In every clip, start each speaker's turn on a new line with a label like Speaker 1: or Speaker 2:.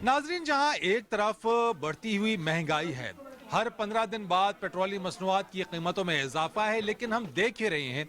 Speaker 1: नाजरीन, जहां एक तरफ बढ़ती हुई महंगाई है, हर 15 दिन बाद पेट्रोलियम मसनूआत की कीमतों में इजाफा है, लेकिन हम देख ही रहे हैं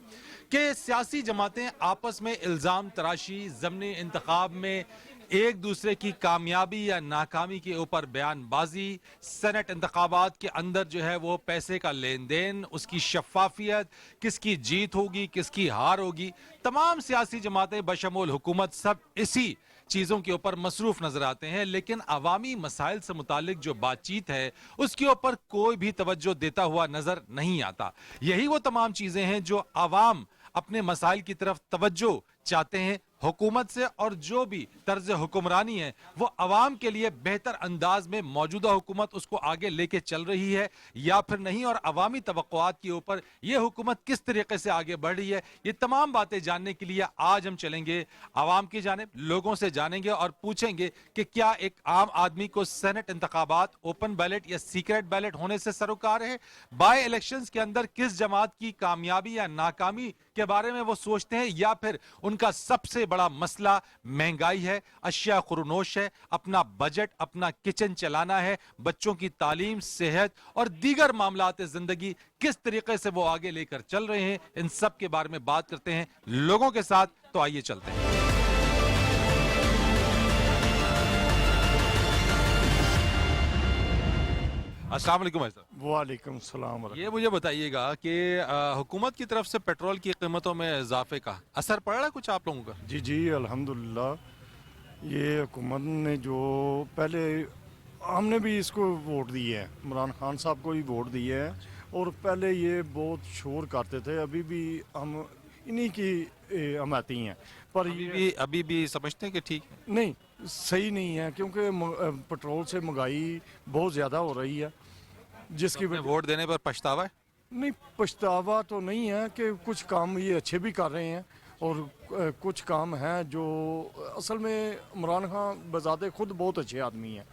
Speaker 1: कि सियासी जमातें आपस में इल्ज़ाम तराशी, ज़मनी इंतखाब में एक दूसरे की कामयाबी या नाकामी के ऊपर बयानबाजी, सेनेट इंतखाबात के अंदर जो है वो पैसे का लेन देन, उसकी शफाफियत, किसकी जीत होगी किसकी हार होगी, तमाम सियासी जमातें बशमूल हुकूमत सब इसी चीज़ों के ऊपर मसरूफ नजर आते हैं। लेकिन अवामी मसाइल से मुतालिक जो बातचीत है उसके ऊपर कोई भी तवज्जो देता हुआ नजर नहीं आता। यही वो तमाम चीज़ें हैं जो अवाम अपने मसाइल की तरफ तवज्जो चाहते हैं हुकूमत से, और जो भी तर्ज हुक्मरानी है वो अवाम के लिए बेहतर अंदाज में मौजूदा हुकूमत उसको आगे लेके चल रही है या फिर नहीं, और अवामी तवक्कुआत के ऊपर ये हुकूमत किस तरीके से आगे बढ़ रही है। ये तमाम बातें जानने के लिए आज हम चलेंगे अवाम की जानिब, लोगों से जानेंगे और पूछेंगे कि क्या एक आम आदमी को सेनेट इंतखाबात ओपन बैलेट या सीक्रेट बैलेट होने से सरोकार है, बाय इलेक्शंस के अंदर किस जमात की कामयाबी या नाकामी के बारे में वो सोचते हैं, या फिर उनका सबसे बड़ा मसला महंगाई है, अशिया खुरनोश है, अपना बजट अपना किचन चलाना है, बच्चों की तालीम, सेहत और दीगर मामलात जिंदगी किस तरीके से वो आगे लेकर चल रहे हैं, इन सब के बारे में बात करते हैं लोगों के साथ। तो आइए चलते हैं। अस्सलाम वालेकुम भाई साहब।
Speaker 2: वालेकुम सलाम।
Speaker 1: ये मुझे बताइएगा कि हुकूमत की तरफ से पेट्रोल की कीमतों में इजाफे का असर पड़ रहा है कुछ आप लोगों का?
Speaker 2: जी जी अल्हम्दुलिल्लाह, ये हुकूमत ने जो पहले हमने भी इसको वोट दिए हैं, इमरान खान साहब को ही वोट दिए हैं, और पहले ये बहुत शोर करते थे, अभी भी हम इन्हीं की हमायती हैं, पर
Speaker 1: अभी भी समझते हैं कि ठीक है?
Speaker 2: नहीं, सही नहीं है, क्योंकि पेट्रोल से महंगाई बहुत ज़्यादा हो रही है, जिसकी
Speaker 1: तो वोट देने पर पछतावा है?
Speaker 2: नहीं, पछतावा तो नहीं है कि कुछ काम ये अच्छे भी कर रहे हैं, और कुछ काम हैं जो असल में इमरान खान बजाते खुद बहुत अच्छे आदमी हैं।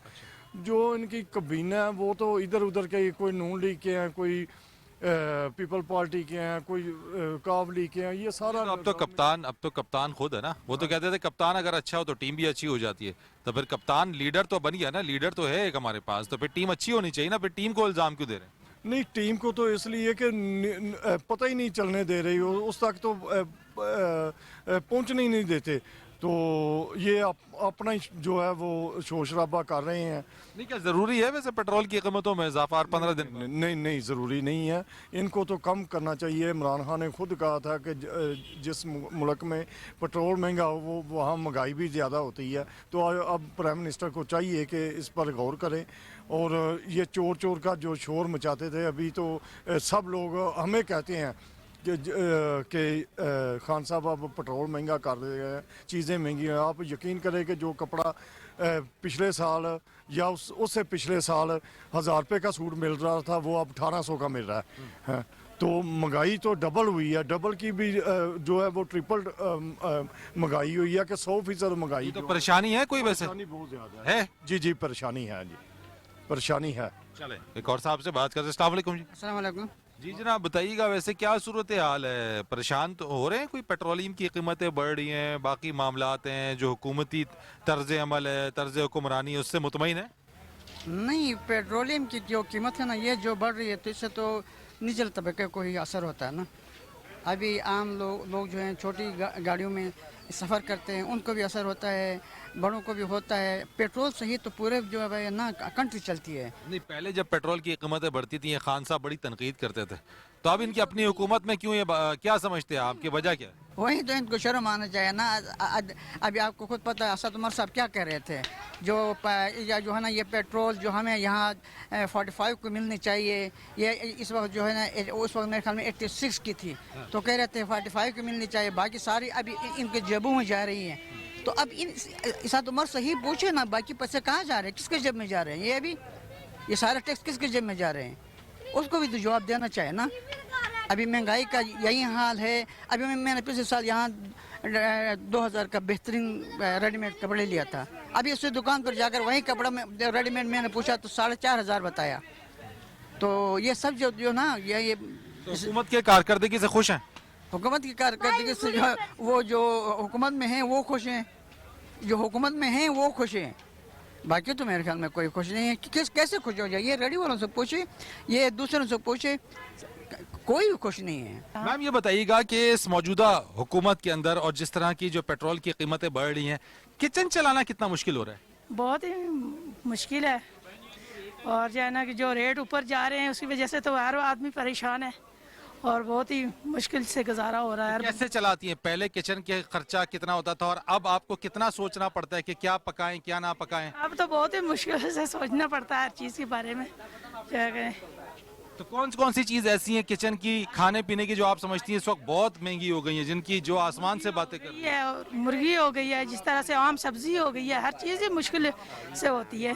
Speaker 2: जो इनकी कबीना है वो तो इधर उधर के, कोई नून लीग के हैं, कोई पीपल पार्टी के हैं, कोई काव लीग के हैं, ये सारा
Speaker 1: तो अब तो कप्तान खुद है ना। वो तो कहते थे कप्तान अगर अच्छा हो तो टीम भी अच्छी हो जाती है, तो फिर कप्तान लीडर तो बन गया ना, लीडर तो है एक हमारे पास, तो फिर टीम अच्छी होनी चाहिए ना, फिर टीम को इल्जाम क्यों दे रहे हैं?
Speaker 2: नहीं, टीम को तो इसलिए कि पता ही नहीं चलने दे रही हो, उस तक तो पहुंचने ही नहीं देते, तो ये अपना ही जो है वो शोर शराबा कर रहे हैं।
Speaker 1: नहीं, क्या जरूरी है वैसे पेट्रोल की कीमतों में इजाफा हर 15 दिन?
Speaker 2: नहीं नहीं, ज़रूरी नहीं है, इनको तो कम करना चाहिए। इमरान खान ने खुद कहा था कि जिस मुल्क में पेट्रोल महंगा हो वो वहाँ महंगाई भी ज़्यादा होती है, तो अब प्राइम मिनिस्टर को चाहिए कि इस पर गौर करें। और ये चोर चोर का जो शोर मचाते थे, अभी तो सब लोग हमें कहते हैं कि खान साहब अब पेट्रोल महंगा कर रहे हैं, चीज़ें महंगी हैं। आप यकीन करें कि जो कपड़ा पिछले साल या उससे पिछले साल 1000 रुपये का सूट मिल रहा था वो अब 1800 का मिल रहा है। तो महंगाई तो डबल हुई है, डबल की भी जो है वो ट्रिपल महंगाई हुई है कि 100% महंगाई।
Speaker 1: तो परेशानी है कोई वैसे?
Speaker 2: परेशानी बहुत ज़्यादा
Speaker 1: है।
Speaker 2: जी जी, परेशानी है जी, परेशानी है।
Speaker 1: चले एक और साहब से बात करते हैं। अस्सलाम वालेकुम जी।
Speaker 3: अस्सलाम वालेकुम।
Speaker 1: जी जनाब, बताइएगा वैसे क्या सूरत हाल है? परेशान तो हो रहे हैं? कोई पेट्रोलियम की कीमतें बढ़ रही हैं, बाकी मामलात हैं, जो हुकूमती तर्ज अमल है, तर्ज हुक्मरानी है, उससे मुतमईन है?
Speaker 3: नहीं, पेट्रोलियम की जो कीमत है ना, ये जो बढ़ रही है, तो इससे तो निचले तबके को ही असर होता है ना। अभी आम लोग जो हैं छोटी गाड़ियों में सफ़र करते हैं, उनको भी असर होता है, बड़ों को भी होता है। पेट्रोल से ही तो पूरे जो है ना कंट्री चलती है।
Speaker 1: नहीं, पहले जब पेट्रोल की कीमतें बढ़ती थी खान साहब बड़ी तनकीद करते थे, तो अब इनकी अपनी हुकूमत में क्यों ये क्या समझते हैं आपकी वजह क्या है?
Speaker 3: वही तो इनको शर्म आना चाहिए ना। अभी आपको खुद पता है असद उमर साहब क्या कह रहे थे, जो है ना ये पेट्रोल जो हमें यहाँ 45 को मिलनी चाहिए, ये इस वक्त जो है ना, उस वक्त मेरे ख्याल में 86 की थी, तो कह रहे थे 45 को मिलनी चाहिए, बाकी सारी अभी इनके जेबों में जा रही हैं। तो अब असद उमर से ही पूछे ना, बाकी पैसे कहाँ जा रहे हैं, किसके जेब में जा रहे हैं? ये अभी ये सारे टैक्स किसके जेब में जा रहे हैं, उसको भी तो जवाब देना चाहिए ना। अभी महंगाई का यही हाल है। अभी मैंने पिछले साल यहाँ 2000 का बेहतरीन रेडीमेड कपड़े लिया था, अभी उससे दुकान पर जाकर वही कपड़ा में रेडीमेड मैंने पूछा तो 4500 बताया। तो ये सब जो ना ये
Speaker 1: तो हुकूमत के कारकर्दगी से खुश हैं?
Speaker 3: हुकूमत की कारकर्दगी से जो वो जो हुकूमत में हैं वो खुश हैं, जो हुकूमत में हैं वो खुश हैं। बाकी तो मेरे ख्याल में कोई खुश नहीं है कैसे खुश हो जाए ये रेडी वालों से पूछे ये दूसरों से पूछे कोई भी खुश नहीं है।
Speaker 1: मैम ये बताइएगा कि इस मौजूदा हुकूमत के अंदर और जिस तरह की जो पेट्रोल की कीमतें बढ़ रही हैं, किचन चलाना कितना मुश्किल हो रहा है?
Speaker 4: बहुत ही मुश्किल है और जो है ना कि जो रेट ऊपर जा रहे हैं उसकी वजह से तो हर आदमी परेशान है और बहुत ही मुश्किल से गुजारा हो रहा है।
Speaker 1: कैसे चलाती हैं? पहले किचन के खर्चा कितना होता था और अब आपको कितना सोचना पड़ता है कि क्या पकाएं क्या ना पकाएं?
Speaker 4: अब तो बहुत ही मुश्किल से सोचना पड़ता है हर चीज़ के बारे में क्या करें।
Speaker 1: तो कौन सी चीज ऐसी है किचन की, खाने पीने की, जो आप समझती हैं इस वक्त बहुत महंगी हो गई है, जिनकी जो आसमान से बातें कर रही है?
Speaker 4: ये और मुर्गी हो गई है, जिस तरह से आम सब्जी हो गई है, हर चीज़ ही मुश्किल से होती है।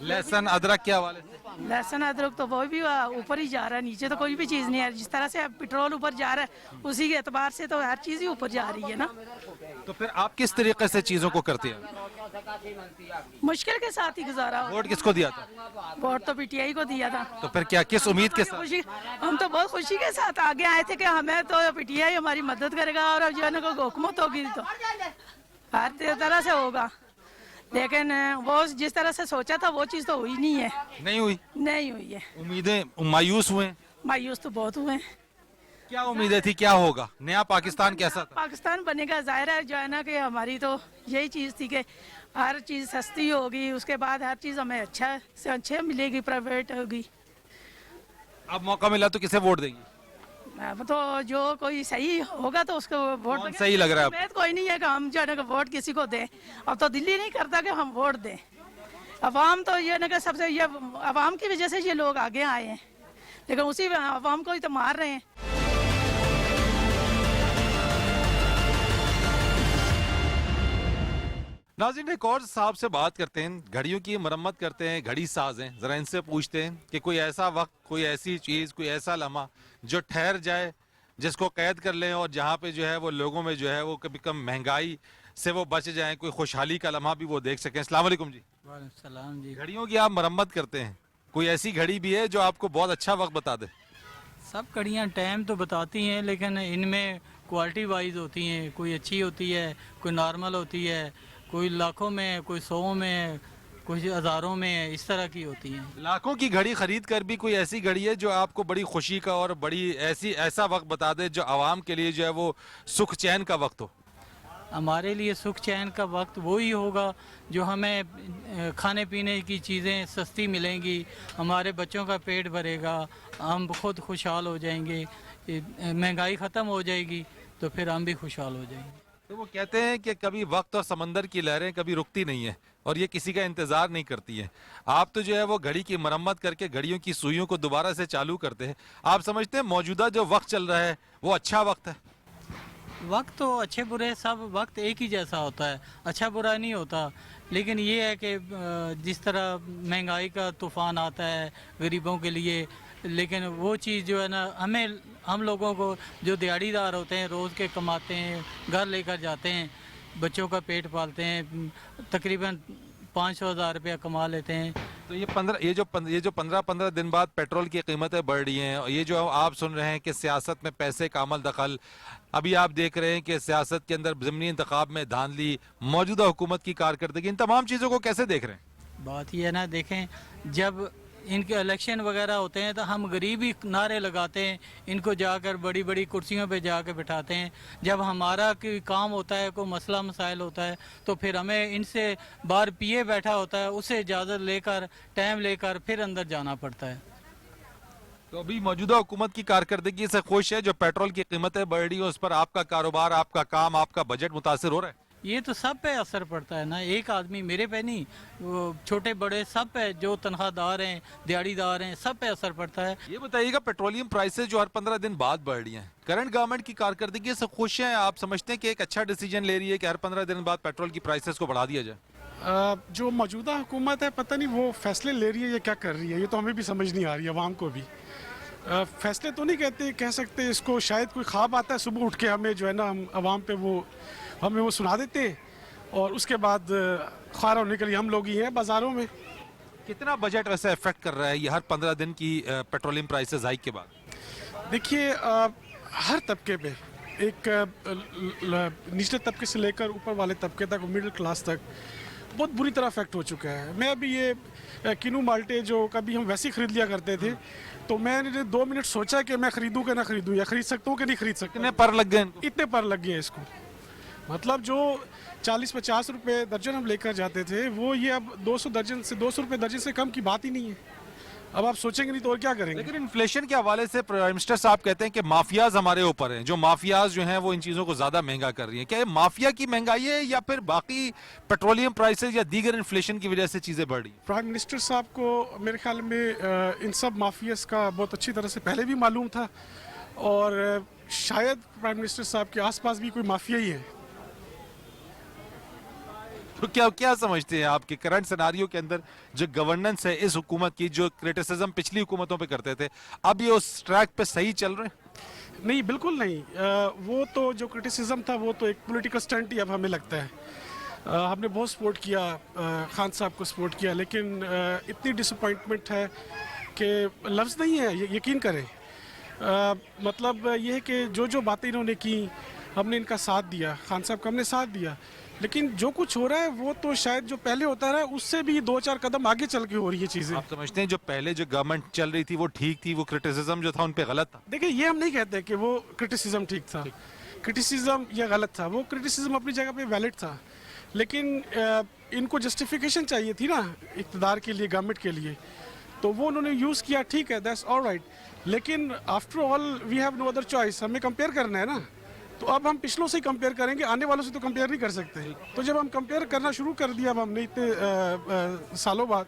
Speaker 1: लहसुन अदरक के हवाले से?
Speaker 4: लहसुन अदरक तो वो भी ऊपर ही जा रहा है, नीचे तो कोई भी चीज़ नहीं है। जिस तरह से अब पेट्रोल ऊपर जा रहा है उसी के एतबार से तो हर चीज़ ही ऊपर जा रही है ना।
Speaker 1: तो फिर आप किस तरीके से चीजों को करते हैं?
Speaker 4: मुश्किल के साथ ही गुजारा हो।
Speaker 1: वोट किसको दिया था?
Speaker 4: वोट तो पीटीआई को दिया था।
Speaker 1: तो फिर क्या किस उम्मीद के साथ?
Speaker 4: हम तो बहुत खुशी के साथ आगे आए थे कि हमें तो पीटीआई हमारी मदद करेगा और जो है ना कोई हुकूमत होगी तो हर तरह से होगा, लेकिन वो जिस तरह से सोचा था वो चीज़ तो हुई नहीं है।
Speaker 1: नहीं हुई?
Speaker 4: नहीं हुई है।
Speaker 1: उम्मीदें मायूस हुए?
Speaker 4: मायूस तो बहुत हुए।
Speaker 1: क्या उम्मीदें थी, क्या होगा? नया पाकिस्तान कैसा था?
Speaker 4: पाकिस्तान बनेगा, जाहिर है जो है ना कि हमारी तो यही चीज़ थी कि हर चीज़ सस्ती होगी, उसके बाद हर चीज़ हमें अच्छा से अच्छा मिलेगी, प्राइवेट होगी।
Speaker 1: अब मौका मिला तो किसे वोट देंगी?
Speaker 4: अब तो जो कोई सही होगा तो उसको वोट
Speaker 1: कौन
Speaker 4: देंगे।
Speaker 1: सही लग रहा है?
Speaker 4: उम्मीद कोई नहीं है कि हम जो है ना कि वोट किसी को दें। अब तो दिल्ली नहीं करता कि हम वोट दें। अवाम तो ये ना कि सबसे ये अवाम की वजह से ये लोग आगे आए हैं, लेकिन उसी अवाम को ही तो मार रहे हैं।
Speaker 1: नाज़रीन, एक और साहब से बात करते हैं, घड़ियों की मरम्मत करते हैं, घड़ी साज हैं। ज़रा इनसे पूछते हैं कि कोई ऐसा वक्त, कोई ऐसी चीज़, कोई ऐसा लम्हा जो ठहर जाए, जिसको कैद कर लें और जहाँ पे जो है वो लोगों में जो है वो कभी कम महंगाई से वो बच जाएं, कोई खुशहाली का लम्हा भी वो देख सकें। अस्सलाम वालेकुम जी।
Speaker 5: वालेकुम सलाम जी।
Speaker 1: घड़ियों की आप मरम्मत करते हैं, कोई ऐसी घड़ी भी है जो आपको बहुत अच्छा वक्त बता दे?
Speaker 5: सब घड़ियाँ टाइम तो बताती हैं, लेकिन इनमें क्वालिटी वाइज होती हैं। कोई अच्छी होती है, कोई नॉर्मल होती है, कोई लाखों में, कोई 100 में, कुछ हज़ारों में, इस तरह की होती हैं।
Speaker 1: लाखों की घड़ी खरीद कर भी कोई ऐसी घड़ी है जो आपको बड़ी खुशी का और बड़ी ऐसा वक्त बता दे जो आवाम के लिए जो है वो सुख चैन का वक्त हो?
Speaker 5: हमारे लिए सुख चैन का वक्त वही होगा जो हमें खाने पीने की चीज़ें सस्ती मिलेंगी, हमारे बच्चों का पेट भरेगा, हम खुद खुशहाल हो जाएंगे, महंगाई ख़त्म हो जाएगी तो फिर हम भी खुशहाल हो जाएंगे।
Speaker 1: तो वो कहते हैं कि कभी वक्त और समंदर की लहरें कभी रुकती नहीं है और ये किसी का इंतजार नहीं करती है। आप तो जो है वो घड़ी की मरम्मत करके घड़ियों की सुइयों को दोबारा से चालू करते हैं। आप समझते हैं मौजूदा जो वक्त चल रहा है वो अच्छा वक्त है?
Speaker 5: वक्त तो अच्छे बुरे सब वक्त एक ही जैसा होता है, अच्छा बुरा नहीं होता। लेकिन ये है कि जिस तरह महंगाई का तूफ़ान आता है गरीबों के लिए, लेकिन वो चीज़ जो है ना हम लोगों को जो दिहाड़ीदार होते हैं, रोज़ के कमाते हैं, घर लेकर जाते हैं, बच्चों का पेट पालते हैं, तकरीबन 500,000 रुपया कमा लेते हैं।
Speaker 1: तो ये जो 15 दिन बाद पेट्रोल की कीमतें बढ़ रही हैं और ये जो आप सुन रहे हैं कि सियासत में पैसे का अमल दखल, अभी आप देख रहे हैं कि सियासत के अंदर ज़मीनी इंतखाब में धांधली, मौजूदा हुकूमत की कारकर्दगी, इन तमाम चीज़ों को कैसे देख रहे हैं?
Speaker 5: बात यह है ना, देखें जब इनके इलेक्शन वगैरह होते हैं तो हम गरीब ही नारे लगाते हैं, इनको जाकर बड़ी बड़ी कुर्सियों पे जाकर बिठाते हैं। जब हमारा कोई काम होता है, कोई मसला मसाइल होता है तो फिर हमें इनसे बाहर पिए बैठा होता है, उससे इजाज़त लेकर टाइम लेकर फिर अंदर जाना पड़ता है।
Speaker 1: तो अभी मौजूदा हुकूमत की कारकर्दगी से खुश है? जो पेट्रोल की कीमतें बढ़ रही हैं उस पर आपका कारोबार, आपका काम, आपका बजट मुतासिर हो रहा है?
Speaker 5: ये तो सब पे असर पड़ता है ना, एक आदमी मेरे पे नहीं, वो छोटे बड़े सब पे, जो तनख्वाहदार हैं, दिहाड़ीदार हैं, सब पे असर पड़ता है।
Speaker 1: ये बताइएगा, पेट्रोलियम प्राइसेस जो हर 15 दिन बाद बढ़ रही हैं, करंट गवर्नमेंट की कारकर्दगी से खुश हैं? आप समझते हैं कि एक अच्छा डिसीजन ले रही है कि हर 15 दिन बाद पेट्रोल की प्राइसेस को बढ़ा दिया जाए?
Speaker 6: जो मौजूदा हुकूमत है, पता नहीं वो फैसले ले रही है या क्या कर रही है, ये तो हमें भी समझ नहीं आ रही है, आवाम को भी। फैसले तो नहीं कह सकते इसको, शायद कोई ख्वाब आता है सुबह उठ के हमें जो है ना, हम आवाम पे हमें वो सुना देते हैं और उसके बाद ख्वारा होने के लिए हम लोग ही हैं बाज़ारों में।
Speaker 1: कितना बजट वैसे इफेक्ट कर रहा है ये हर 15 दिन की पेट्रोलियम प्राइसेस हाइक के बाद?
Speaker 6: देखिए, हर तबके पे, एक निचले तबके से लेकर ऊपर वाले तबके तक, मिडिल क्लास तक, बहुत बुरी तरह अफेक्ट हो चुका है। मैं अभी ये किनू माल्टे जो कभी हम वैसे ही खरीद लिया करते थे, तो मैंने 2 मिनट सोचा कि मैं खरीदूं कि ना खरीदूं, या खरीद सकता हूं कि नहीं खरीद सकता।
Speaker 1: कितने पर लग गए इनको?
Speaker 6: इतने पर लग गए इसको, मतलब जो 40-50 रुपए दर्जन हम लेकर जाते थे, वो ये अब 200 दर्जन से 200 रुपए दर्जन से कम की बात ही नहीं है। अब आप सोचेंगे नहीं तो और क्या करेंगे।
Speaker 1: लेकिन इन्फ्लेशन के हवाले से प्राइम मिनिस्टर साहब कहते हैं कि माफियाज हमारे ऊपर हैं, जो माफियाज जो हैं वो इन चीजों को ज्यादा महंगा कर रही हैं। क्या ये माफिया की महंगाई है या फिर बाकी पेट्रोलियम प्राइसेस या दीगर इन्फ्लेशन की वजह से चीजें बढ़ रही हैं?
Speaker 6: प्राइम मिनिस्टर साहब को मेरे ख्याल में इन सब माफियाज का बहुत अच्छी तरह से पहले भी मालूम था, और शायद प्राइम मिनिस्टर साहब के आसपास भी कोई माफिया ही है।
Speaker 1: तो क्या क्या समझते हैं आपके करंट सिनारियो के अंदर जो गवर्नेंस है इस हुकूमत की, जो क्रिटिसिज्म पिछली हुकूमतों पे करते थे, अब ये उस ट्रैक पे सही चल रहे हैं?
Speaker 6: नहीं, बिल्कुल नहीं। वो तो जो क्रिटिसिज्म था वो तो एक पॉलिटिकल स्टंट ही अब हमें लगता है। हमने बहुत सपोर्ट किया, खान साहब को सपोर्ट किया, लेकिन इतनी डिसअपॉइंटमेंट है कि लफ्ज़ नहीं है, यकीन करें। मतलब ये है कि जो जो बातें इन्होंने की, हमने इनका साथ दिया, खान साहब का हमने साथ दिया, लेकिन जो कुछ हो रहा है वो तो शायद जो पहले होता रहा उससे भी 2-4 कदम आगे चल के हो रही है चीज़ें।
Speaker 1: आप समझते हैं जो पहले जो गवर्नमेंट चल रही थी वो ठीक थी, वो क्रिटिसिज्म जो था उन पे गलत था?
Speaker 6: देखिए, ये हम नहीं कहते कि वो क्रिटिसिज्म ठीक था, क्रिटिसिज्म या गलत था। वो क्रिटिसिज्म अपनी जगह पे वैलिड था, लेकिन इनको जस्टिफिकेशन चाहिए थी ना इक़्तिदार के लिए, गवर्नमेंट के लिए, तो वो उन्होंने यूज़ किया, ठीक है, दैट्स ऑलराइट। लेकिन after all we have no other choice, हमें कंपेयर करना है ना, तो अब हम पिछलों से ही कंपेयर करेंगे, आने वालों से तो कंपेयर नहीं कर सकते। तो जब हम कंपेयर करना शुरू कर दिया अब हमने इतने सालों बाद,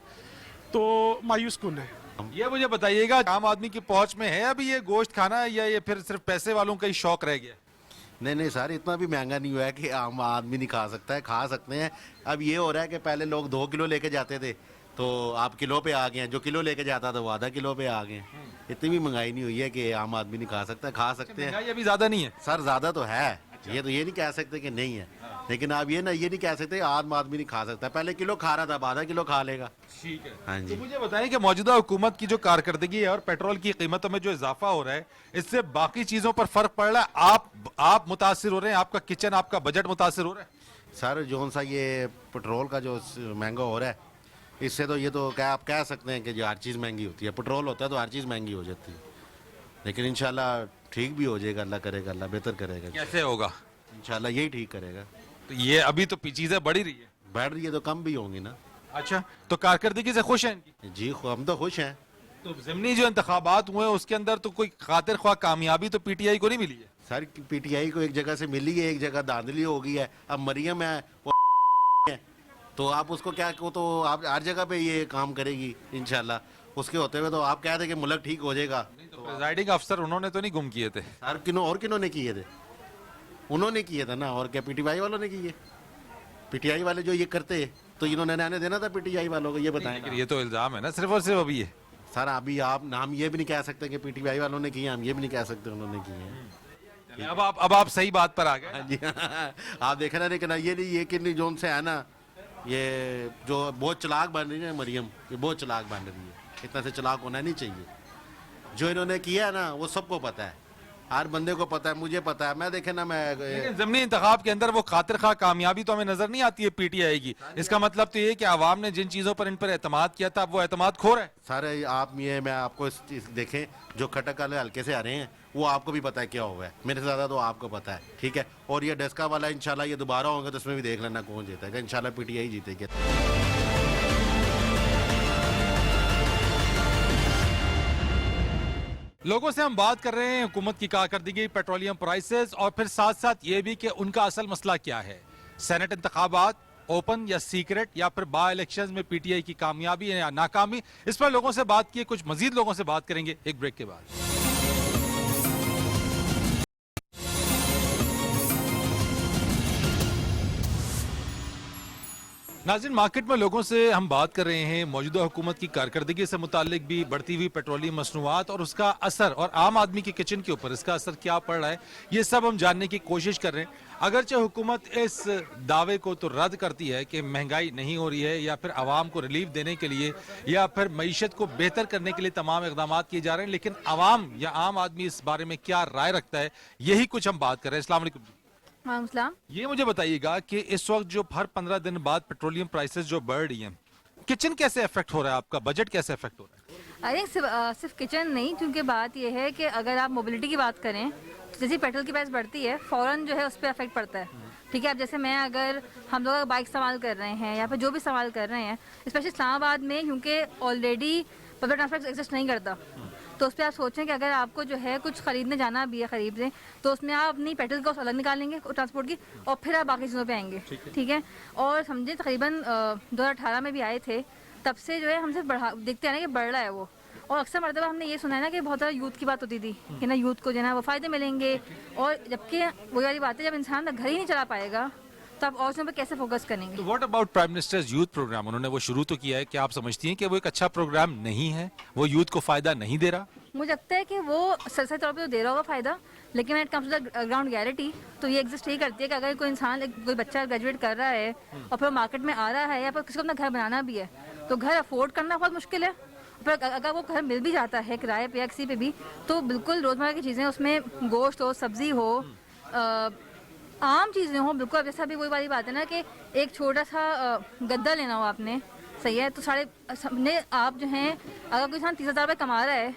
Speaker 6: तो मायूस कुन है।
Speaker 1: ये मुझे बताइएगा, आम आदमी की पहुंच में है अभी ये गोश्त खाना, या ये फिर सिर्फ पैसे वालों का ही शौक रह गया?
Speaker 7: नहीं सर, इतना भी महंगा नहीं हुआ है कि आम आदमी नहीं खा सकता है, खा सकते हैं। अब ये हो रहा है कि पहले लोग 2 किलो लेके जाते थे, तो आप किलो पे आ गए हैं। जो किलो लेके जाता था वो आधा किलो पे आ गए हैं। इतनी भी महंगाई नहीं हुई है कि आम आदमी नहीं खा सकता, खा सकते हैं।
Speaker 1: महंगाई अभी ज्यादा नहीं है
Speaker 7: सर, ज़्यादा तो है। ये तो ये नहीं कह सकते कि नहीं है, लेकिन आप ये नहीं कह सकते आम आदमी नहीं खा सकता। पहले किलो खा रहा था, अब आधा किलो खा लेगा।
Speaker 1: ठीक है।
Speaker 7: हाँ जी।
Speaker 1: तो मुझे बताएं कि मौजूदा हुकूमत की जो कारकर्दगी है और पेट्रोल की कीमतों में जो इजाफा हो रहा है, इससे बाकी चीजों पर फर्क पड़ रहा है? आप मुतासिर हो रहे हैं? आपका किचन, आपका बजट मुतासिर हो रहा है?
Speaker 7: सर, जो सा ये पेट्रोल का जो महंगा हो रहा है, इससे तो ये तो क्या आप कह सकते हैं कि जो हर चीज़ महंगी होती है। पेट्रोल होता है तो हर चीज़ महंगी हो जाती है, लेकिन इंशाल्लाह ठीक भी हो जाएगा। अल्लाह करेगा, अल्लाह बेहतर करेगा।
Speaker 1: कैसे होगा?
Speaker 7: इंशाल्लाह यही ठीक करेगा।
Speaker 1: तो ये अभी तो चीजें बढ़ ही रही है।
Speaker 7: बढ़ रही है तो कम भी होंगी ना।
Speaker 1: अच्छा, तो कारकर्दगी से खुश हैं इनकी?
Speaker 7: जी, हम तो खुश हैं।
Speaker 1: तो ज़िमनी जो इंतखाबात हुए उसके अंदर तो कोई खातिर ख्वाह कामयाबी तो पीटीआई को नहीं मिली है?
Speaker 7: सर, पीटीआई को एक जगह से मिली है, एक जगह धांधली हो गई है। अब मरियम है वो है, तो आप उसको क्या को, तो आप हर जगह पे ये काम करेगी इंशाल्लाह। उसके होते हुए तो आप कह रहे कि मुल्क ठीक हो जाएगा।
Speaker 1: तो प्रिजाइडिंग अफसर उन्होंने तो नहीं गुम किए थे?
Speaker 7: सर, किन्होंने किए थे? उन्होंने किए थे ना, और क्या पीटीआई वालों ने किए? पीटीआई वाले जो ये करते तो इन्होंने रहने देना था पीटीआई वालों को? ये बताएं।
Speaker 1: लेकिन ये तो इल्जाम है ना सिर्फ और सिर्फ अभी है।
Speaker 7: सर, अभी आप नाम ये भी नहीं कह सकते कि पीटीआई वालों ने किए, हम ये भी नहीं कह सकते उन्होंने किए हैं।
Speaker 1: अब आप सही बात पर आ गए।
Speaker 7: हाँ जी, आप देखे ना, लेकिन ये नहीं, ये कि जोन से है ना, ये जो बहुत चालाक बन रही है मरियम, ये बहुत चालाक बन रही है। इतना से चालाक होना नहीं चाहिए। जो इन्होंने किया है ना, वो सबको पता है, हर बंदे को पता है, मुझे पता है। मैं देखे ना, मैं
Speaker 1: लेकिन ज़िमनी इंतखाब के अंदर वो खातिर खा कामयाबी तो हमें नजर नहीं आती है पीटीआई की। इसका मतलब तो ये कि आवाम ने जिन चीजों पर इन पर एतमाद किया था, वो एतमाद खो रहा है।
Speaker 7: सारे आप ये, मैं आपको देखें, जो खटक वाले हल्के से आ रहे हैं, वो आपको भी पता है क्या हुआ है। मेरे से ज़्यादा तो आपको पता है, ठीक है। और ये डस्का वाला इंशाल्लाह ये दोबारा होंगे तो इसमें भी देख लेना कौन जीतेगा। इंशाल्लाह पीटीआई जीतेगी।
Speaker 1: लोगों से हम बात कर रहे हैं हुकूमत की कारकर्दगी, पेट्रोलियम प्राइसेस, और फिर साथ साथ ये भी कि उनका असल मसला क्या है। सेनेट इंतखाबात ओपन या सीक्रेट, या फिर बाय इलेक्शंस में पीटीआई की कामयाबी या नाकामी, इस पर लोगों से बात की। कुछ मजीद लोगों से बात करेंगे एक ब्रेक के बाद। नाज़रीन, मार्केट में लोगों से हम बात कर रहे हैं मौजूदा हुकूमत की कारकर्दगी से मुतालिक भी, बढ़ती हुई पेट्रोलियम मसनूआत और उसका असर, और आम आदमी के किचन के ऊपर इसका असर क्या पड़ रहा है, ये सब हम जानने की कोशिश कर रहे हैं। अगरचे हुकूमत इस दावे को तो रद्द करती है कि महंगाई नहीं हो रही है, या फिर आवाम को रिलीफ देने के लिए या फिर मईशत को बेहतर करने के लिए तमाम इकदाम किए जा रहे हैं, लेकिन आवाम या आम आदमी इस बारे में क्या राय रखता है, यही कुछ हम बात कर रहे हैं। अस्सलाम वालेकुम।
Speaker 8: वालेकुम।
Speaker 1: ये मुझे बताइएगा कि इस वक्त जो हर 15 दिन बाद पेट्रोलियम प्राइसेस जो बढ़ रही हैं, किचन कैसे अफेक्ट हो रहा है, आपका बजट कैसे अफेक्ट हो रहा है?
Speaker 8: आई थिंक सिर्फ किचन नहीं, क्योंकि बात यह है कि अगर आप मोबिलिटी की बात करें तो जैसे पेट्रोल की प्राइस बढ़ती है फ़ौरन जो है उस पर अफेक्ट पड़ता है। ठीक है, अब जैसे मैं अगर हम लोग बाइक इस्तेमाल कर रहे हैं या फिर जो भी इस्तेमाल कर रहे हैं, स्पेशली इस्लामाबाद में, क्योंकि ऑलरेडी पब्लिक ट्रांसपोर्ट एग्जिस्ट नहीं करता, तो उस पर आप सोचें कि अगर आपको जो है कुछ ख़रीदने जाना भी है करीब से, तो उसमें आप अपनी पेट्रोल कॉस्ट अलग निकालेंगे ट्रांसपोर्ट की, और फिर आप बाकी चीज़ों पे आएंगे। ठीक है, और समझे तकरीबन 2018 में भी आए थे, तब से जो है हमसे देखते हैं ना कि बढ़ रहा है वो। और अक्सर मरतबा हमने ये सुना है ना कि बहुत ज़्यादा यूथ की बात होती थी कि ना यूथ को जो है ना वो फ़ायदे मिलेंगे, और जबकि वही वाली बात है, जब इंसान घर ही नहीं चला पाएगा तो आप और चीज़ों पर कैसे फोकस करेंगे।
Speaker 1: तो what about prime minister's youth program? उन्होंने वो शुरू तो किया है, क्या आप समझती हैं कि वो एक अच्छा प्रोग्राम नहीं है, वो यूथ को फायदा नहीं दे रहा?
Speaker 8: मुझे लगता है कि वो सरसरी तौर पे तो दे रहा होगा फ़ायदा, लेकिन when it comes to the ground reality तो ये एग्जिस्ट ही करती है कि अगर कोई इंसान, कोई बच्चा ग्रेजुएट कर रहा है और फिर मार्केट में आ रहा है या फिर किसी को अपना घर बनाना भी है, तो घर अफोर्ड करना बहुत मुश्किल है। पर अगर वो घर मिल भी जाता है किराए पे या किसी पे भी, तो बिल्कुल रोज़मर्रा की चीज़ें, उसमें गोश्त हो, सब्ज़ी हो, आम चीज़ें हो, बिल्कुल। अब जैसा अभी वही वाली बात है ना कि एक छोटा सा गद्दा लेना हो आपने, सही है, तो आप जो हैं, अगर कोई इंसान 30,000 रुपये कमा रहा है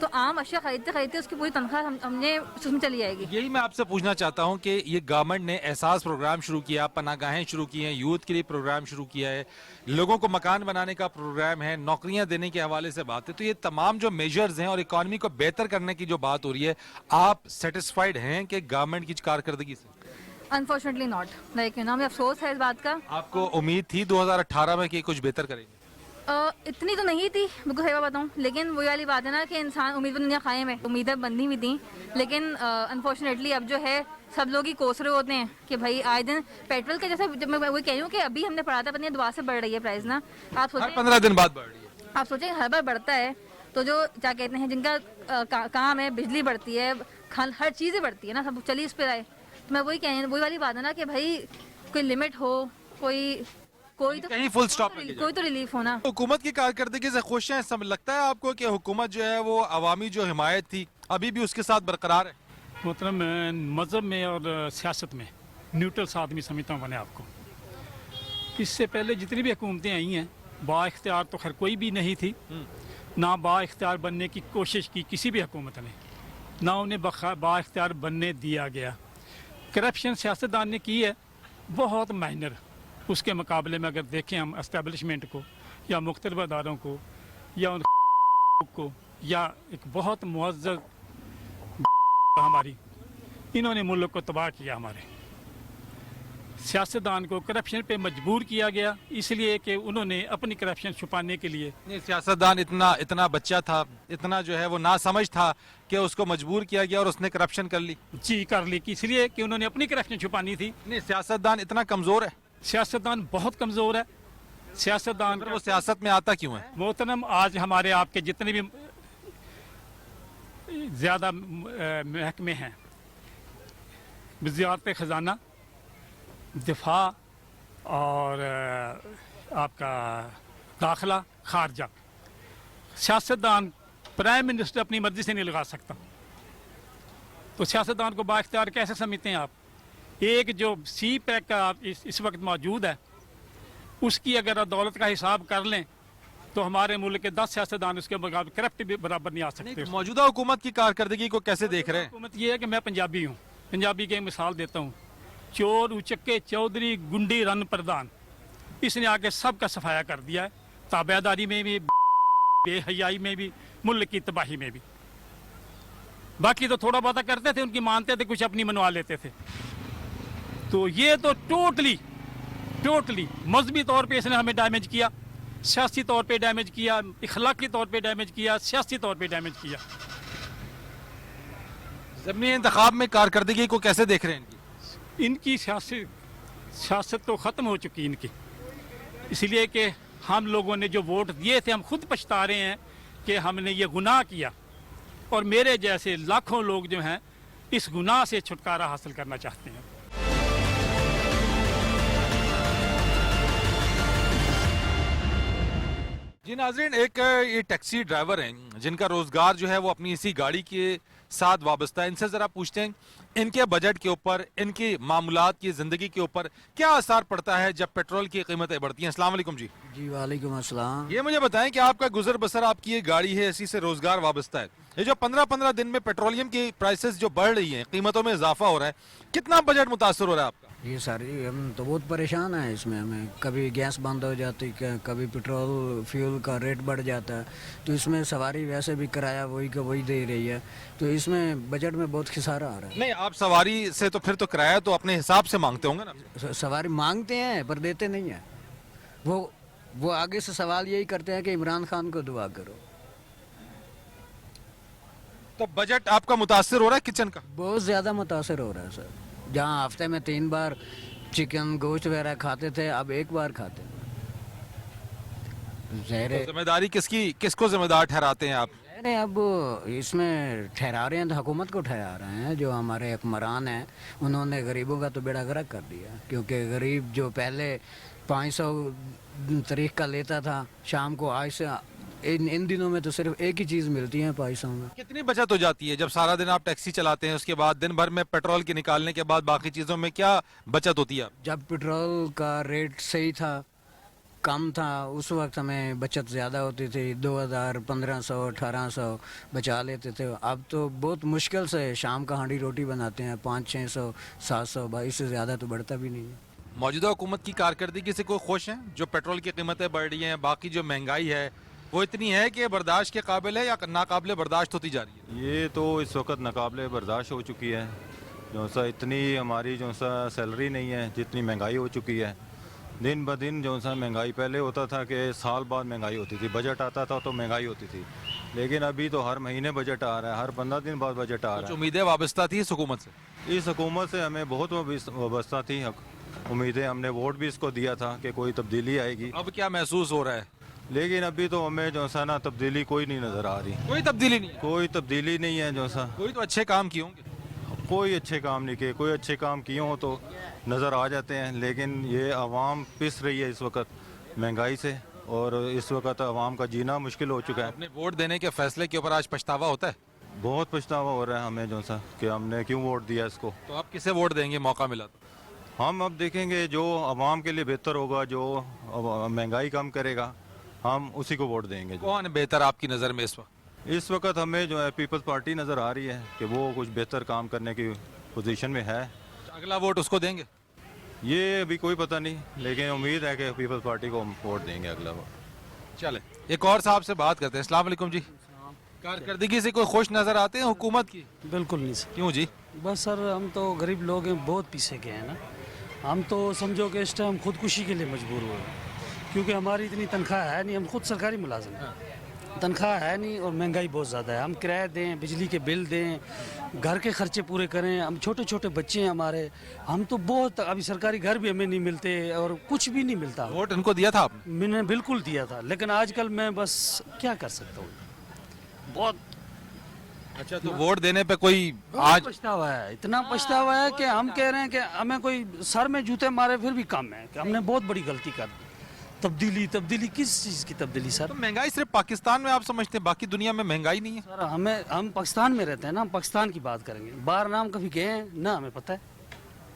Speaker 8: तो आम अशिया खरीदते खरीदते उसकी पूरी तनख्वाह हमने उसमें चली जाएगी।
Speaker 1: यही मैं आपसे पूछना चाहता हूं कि ये गवर्नमेंट ने एहसास प्रोग्राम शुरू किया, पनाहगाहें शुरू की हैं, यूथ के लिए प्रोग्राम शुरू किया है, लोगों को मकान बनाने का प्रोग्राम है, नौकरियां देने के हवाले से बात है, तो ये तमाम जो मेजर्स हैं और इकॉनमी को बेहतर करने की जो बात हो रही है, आप सेटिस्फाइड हैं कि गवर्नमेंट की कारकर्दगी से?
Speaker 8: अनफॉर्चुनेटली नॉट, लाइक हमें अफसोस है इस बात का।
Speaker 1: आपको उम्मीद थी 2018 में कि कुछ बेहतर करेंगे?
Speaker 8: इतनी तो नहीं थी, बिल्कुल सही बात बताऊँ, लेकिन वही वाली बात है ना कि इंसान उम्मीद पर दुनिया कायम है, उम्मीदें बंधी हुई थी, लेकिन अनफॉर्चुनेटली अब जो है सब लोग ही कोस रहे होते हैं कि भाई आए दिन पेट्रोल के, जैसे जब मैं वही कह रही हूँ कि अभी हमने पढ़ा था, पता दुआ से बढ़ रही है प्राइस ना, आप
Speaker 1: हर
Speaker 8: सोचें
Speaker 1: 15 दिन बाद बढ़ रही है।
Speaker 8: आप सोचें हर बार बढ़ता है, तो जो क्या कहते हैं जिनका काम है, बिजली बढ़ती है, हर चीज़ें बढ़ती है ना, सब चलिए इस पर आए, तो मैं वही वही वाली बात है ना कि भाई कोई लिमिट हो, कोई तो
Speaker 1: कहीं फुल स्टॉप
Speaker 8: कोई तो रिलीफ होना।
Speaker 1: हुकूमत की कारकर्दगी से खुश हैं? सब लगता है आपको कि हुकूमत जो है वो अवामी जो हिमायत थी अभी भी उसके साथ बरकरार है?
Speaker 9: मतलब मैं मज़हब में और सियासत में न्यूट्रल आदमी समझता हूँ मैंने आपको। इससे पहले जितनी भी हुकूमतें आई हैं, बाइख्तियार तो खैर कोई भी नहीं थी, ना बाइख्तियार बनने की कोशिश की किसी भी हुकूमत ने, ना उन्हें बाइख्तियार बनने दिया गया। करप्शन सियासतदान ने की है बहुत माइनर, उसके मुकाबले में अगर देखें हम एस्टेब्लिशमेंट को या मुख्तलिफ अदारों को या उन को या एक बहुत मुअज़्ज़ज़ हमारी, इन्होंने मुल्क को तबाह किया। हमारे सियासतदान को करप्शन पे मजबूर किया गया, इसलिए कि उन्होंने अपनी करप्शन छुपाने के लिए।
Speaker 1: नहीं, सियासतदान इतना बच्चा था, इतना जो है वो ना समझ था कि उसको मजबूर किया गया और उसने करप्शन कर ली।
Speaker 9: जी कर ली, इसलिए कि उन्होंने अपनी करप्शन छुपानी थी।
Speaker 1: नहीं, सियासतदान इतना कमजोर है?
Speaker 9: सियासतदान बहुत कमज़ोर है। सियासतदान
Speaker 1: वो सियासत में आता क्यों है?
Speaker 9: मोहतरम, आज हमारे आपके जितने भी ज़्यादा महकमे हैं, वज़ारत ख़ज़ाना, दिफा और आपका दाखिला, खारजा, सियासतदान प्राइम मिनिस्टर अपनी मर्ज़ी से नहीं लगा सकता। तो सियासतदान को बाइख्तियार कैसे समझते हैं आप? एक जो सी पैक का इस वक्त मौजूद है, उसकी अगर दौलत का हिसाब कर लें तो हमारे मुल्क के 10 सियासतदान उसके मुकाबले करप्ट भी बराबर नहीं आ सकते।
Speaker 1: तो मौजूदा हुकूमत की कारकर्दगी को कैसे देख रहे हैं?
Speaker 9: हुकूमत ये है कि मैं पंजाबी हूँ, पंजाबी की एक मिसाल देता हूँ। चोर उचक्के चौधरी गुंडी रन प्रधान, इसने आके सब का सफाया कर दिया है, ताबेदारी में भी, बेहयाई में भी, मुल्क की तबाही में भी। बाकी तो थोड़ा बहुत करते थे, उनकी मानते थे, कुछ अपनी मनवा लेते थे। तो ये तो टोटली मजहबी तौर पे इसने हमें डैमेज किया, सियासी तौर पे डैमेज किया, इखलाकी तौर पे डैमेज किया, सियासी तौर पे डैमेज किया।
Speaker 1: ज़मीनी इंतखाब में कारकर्दगी को कैसे देख रहे हैं
Speaker 9: इनकी सियासत तो ख़त्म हो चुकी इनकी, इसलिए कि हम लोगों ने जो वोट दिए थे, हम खुद पछता रहे हैं कि हमने ये गुनाह किया, और मेरे जैसे लाखों लोग जो हैं इस गुनाह से छुटकारा हासिल करना चाहते हैं। जी
Speaker 1: नाज़रीन, एक ये टैक्सी ड्राइवर हैं जिनका रोज़गार जो है वो अपनी इसी गाड़ी के साथ वाबस्ता है। इनसे जरा पूछते हैं इनके बजट के ऊपर, इनकी मामूलात की जिंदगी के ऊपर क्या असर पड़ता है जब पेट्रोल की कीमतें बढ़ती हैं। अस्सलाम वालेकुम जी।
Speaker 10: जी वालेकुम अस्सलाम।
Speaker 1: ये मुझे बताएं कि आपका गुजर बसर, आपकी ये गाड़ी है, इसी से रोजगार वाबस्ता है, ये जो 15-15 दिन में पेट्रोलियम की प्राइसेस जो बढ़ रही हैं, कीमतों में इजाफा हो रहा है, कितना बजट मुतासर हो रहा है आपका?
Speaker 10: ये सारी हम तो बहुत परेशान हैं इसमें। हमें कभी गैस बंद हो जाती है, कभी पेट्रोल फ्यूल का रेट बढ़ जाता है, तो इसमें सवारी वैसे भी किराया वही का वही दे रही है, तो इसमें बजट में बहुत खिसारा आ रहा है।
Speaker 1: नहीं, आप सवारी से तो फिर तो किराया तो अपने हिसाब से मांगते होंगे ना?
Speaker 10: सवारी मांगते हैं पर देते नहीं है। वो आगे से सवाल यही करते हैं कि इमरान खान को दुआ करो।
Speaker 1: तो बजट आपका मुतासर हो रहा है किचन का?
Speaker 10: बहुत ज़्यादा मुतासर हो रहा है सर। जहाँ हफ्ते में 3 बार चिकन गोश्त वगैरह खाते थे, अब 1 बार खाते हैं। ज़ाहिर
Speaker 1: जिम्मेदारी किसको जिम्मेदार ठहराते हैं आप?
Speaker 10: है अब इसमें ठहरा रहे हैं तो हुकूमत को ठहरा रहे हैं। जो हमारे हुक्मरान हैं उन्होंने गरीबों का तो बेड़ा गर्क कर दिया, क्योंकि गरीब जो पहले 500 तारीख का लेता था शाम को, आज से इन दिनों में तो सिर्फ एक ही चीज़ मिलती है 500 में।
Speaker 1: कितनी बचत हो जाती है जब सारा दिन आप टैक्सी चलाते हैं, उसके बाद दिन भर में पेट्रोल के निकालने के बाद बाकी चीज़ों में क्या बचत होती है?
Speaker 10: जब पेट्रोल का रेट सही था, कम था, उस वक्त हमें बचत ज़्यादा होती थी। 2000, 1500, 1800 बचा लेते थे। अब तो बहुत मुश्किल से शाम का हांडी रोटी बनाते हैं, 500-600, 700, भाई इससे ज़्यादा तो बढ़ता भी नहीं है।
Speaker 1: मौजूदा हुकूमत की कारकर्दगी से कोई खुश हैं? जो पेट्रोल की कीमतें बढ़ रही हैं, बाकी जो महंगाई है वो इतनी है कि बर्दाश्त के काबिल है या नाकाबिले बर्दाश्त होती जा रही है?
Speaker 11: ये तो इस वक्त नाकाबिले बर्दाश्त हो चुकी है। जो सा इतनी हमारी जो सा सैलरी नहीं है, जितनी महंगाई हो चुकी है। दिन ब दिन जो सा महंगाई, पहले होता था कि साल बाद महंगाई होती थी, बजट आता था तो महंगाई होती थी, लेकिन अभी तो हर महीने बजट आ रहा है, हर 15 दिन बाद बजट आ रहा है।
Speaker 1: उम्मीदें वाबस्ता थी इस हुकूमत से?
Speaker 11: इस हुकूमत से हमें बहुत वाबस्ता थी उम्मीदें। हमने वोट भी इसको दिया था कि कोई तब्दीली आएगी।
Speaker 1: अब क्या महसूस हो रहा है?
Speaker 11: लेकिन अभी तो हमें जो सा ना तब्दीली कोई नहीं नज़र आ रही।
Speaker 1: कोई तब्दीली नहीं है?
Speaker 11: कोई तब्दीली नहीं है। जो सा
Speaker 1: कोई तो अच्छे काम किए होंगे।
Speaker 11: कोई अच्छे काम नहीं किए। कोई अच्छे काम किए हों तो नज़र आ जाते हैं, लेकिन ये आवाम पिस रही है इस वक्त महंगाई से, और इस वक्त आवाम का जीना मुश्किल हो चुका है।
Speaker 1: अपने वोट देने के फैसले के ऊपर आज पछतावा होता है?
Speaker 11: बहुत पछतावा हो रहा है हमें जो सा कि हमने क्यों वोट दिया इसको।
Speaker 1: तो आप किसे वोट देंगे मौका मिला तो?
Speaker 11: हम अब देखेंगे जो आवाम के लिए बेहतर होगा, जो महंगाई कम करेगा, हम उसी को वोट देंगे।
Speaker 1: कौन बेहतर आपकी नज़र में इस वक्त?
Speaker 11: इस वक्त हमें जो है पीपल्स पार्टी नज़र आ रही है कि वो कुछ बेहतर काम करने की पोजीशन में है।
Speaker 1: अगला वोट उसको देंगे?
Speaker 11: ये अभी कोई पता नहीं, लेकिन उम्मीद है कि पीपल्स पार्टी को हम वोट देंगे अगला वोट।
Speaker 1: चले एक और साहब से बात करते हैं। अस्सलाम वालेकुम जी। कारकर्दगी से कोई खुश नज़र आते हैं हुकूमत की?
Speaker 12: बिल्कुल नहीं सर।
Speaker 1: क्यों जी?
Speaker 12: बस सर हम तो गरीब लोग हैं, बहुत पीछे गए हैं ना। हम तो समझो कि इस टाइम खुदकुशी के लिए मजबूर हुए, क्योंकि हमारी इतनी तनख्वाह है नहीं। हम खुद सरकारी मुलाजिम हैं, तनख्वाह है नहीं और महंगाई बहुत ज़्यादा है। हम किराया दें, बिजली के बिल दें, घर के खर्चे पूरे करें। हम छोटे छोटे बच्चे हैं हमारे, हम तो बहुत, अभी सरकारी घर भी हमें नहीं मिलते और कुछ भी नहीं मिलता।
Speaker 1: वोट इनको दिया था आपने?
Speaker 12: मैंने बिल्कुल दिया था, लेकिन आजकल मैं बस क्या कर सकता हूँ, बहुत।
Speaker 1: अच्छा, तो वोट देने पे कोई आज
Speaker 12: पछतावा है, इतना पछतावा है कि हम कह रहे हैं कि हमें कोई सर में जूते मारे फिर भी कम है कि हमने बहुत बड़ी गलती कर दी। तब्दीली किस चीज़ की तब्दीली सर?
Speaker 1: तो महंगाई सिर्फ पाकिस्तान में आप समझते हैं, बाकी दुनिया में महंगाई नहीं है?
Speaker 12: सर हम पाकिस्तान में रहते हैं ना, हम पाकिस्तान की बात करेंगे। बाहर नाम कभी गए हैं ना, हमें पता है